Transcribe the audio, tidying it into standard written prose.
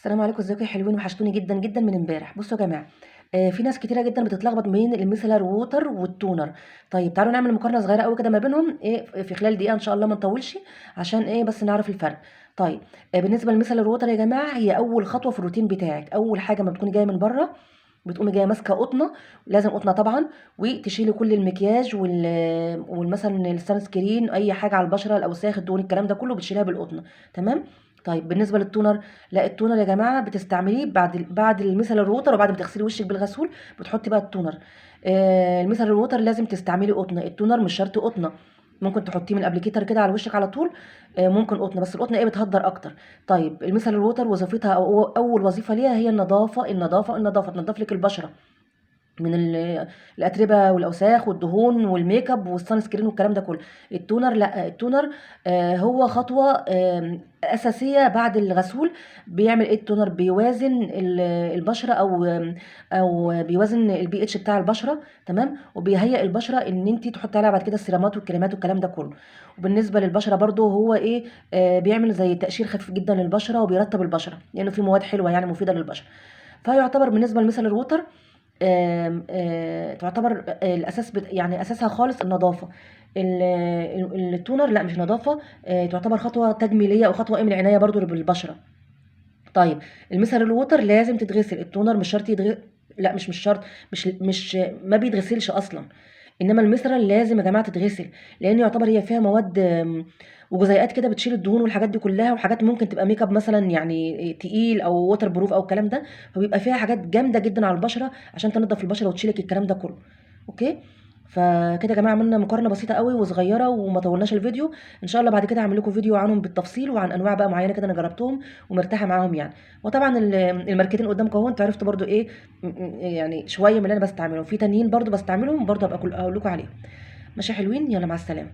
السلام عليكم، ازيكم يا حلوين؟ وحشتوني جدا جدا من امبارح. بصوا يا جماعه، في ناس كتيره جدا بتتلخبط بين الميسلر ووتر والتونر. طيب تعالوا نعمل مقارنه صغيره قوي كده ما بينهم، في خلال دقيقه ان شاء الله، ما نطولش عشان بس نعرف الفرق. طيب، بالنسبه للميسلر ووتر يا جماعه، هي اول خطوه في الروتين بتاعك. اول حاجه ما بتكوني جايه من بره، بتقومي جايه ماسكه قطنه، لازم قطنه طبعا، وتشيلي كل المكياج والمثلا السان سكرين، اي حاجه على البشره، الاوساخ، الدهون، الكلام ده كله بتشيلها بالقطنه. تمام. طيب بالنسبه للتونر، لا التونر يا جماعه بتستعمليه بعد الميسل الروتر، وبعد ما تغسلي وشك بالغسول بتحطي بقى التونر. الميسل الروتر لازم تستعملي قطنه، التونر مش شرط قطنه، ممكن تحطيه من الابليكيتر كده على وشك على طول. ممكن قطنه، بس القطنه بتهدر اكتر. طيب الميسل الروتر وظيفتها، او اول وظيفه ليها، هي النظافه النظافه النظافه، تنظف لك البشره من الاتربه والاوساخ والدهون والميك اب والسان سكرين والكلام ده كله. التونر لا، التونر هو خطوه اساسيه بعد الغسول. بيعمل ايه التونر؟ بيوازن البشره، او بيوازن البي اتش بتاع البشره. تمام. وبيهيئ البشره ان انت تحطي عليها بعد كده السيرامات والكريمات والكلام ده كله. وبالنسبه للبشره برضو، هو بيعمل زي تقشير خفيف جدا للبشره، وبيرطب البشره لانه يعني فيه مواد حلوه يعني مفيده للبشره. فيعتبر بالنسبه لمثل الروتر، تعتبر الاساس يعني اساسها خالص النظافه. التونر لا، مش نظافه، تعتبر خطوه تجميليه، او خطوه من العنايه برضو بالبشره. طيب المسحر الووتر لازم تتغسل، التونر مش شرط لا، مش شرط، مش ما بيتغسلش اصلا. انما المسرة لازم يا جماعه تتغسل، لان يعتبر هي فيها مواد وجزيئات كده بتشيل الدهون والحاجات دي كلها، وحاجات ممكن تبقى ميك اب مثلا يعني تقيل او ووتر بروف او الكلام ده. فبيبقى فيها حاجات جامده جدا على البشره عشان تنضف البشره وتشيلك الكلام ده كله. اوكي. فكده يا جماعه عملنا مقارنه بسيطه قوي وصغيره، وما طولناش الفيديو. ان شاء الله بعد كده هعمل لكم فيديو عنهم بالتفصيل، وعن انواع بقى معينه كده انا جربتهم ومرتاحه معاهم يعني. وطبعا الماركتين قدامكم اهو، انتوا عرفتوا برضو يعني شويه من اللي انا بستعملهم، في تانيين برضو بستعملهم برضو، هبقى اقول لكم عليهم. ماشي يا حلوين، يلا مع السلامه.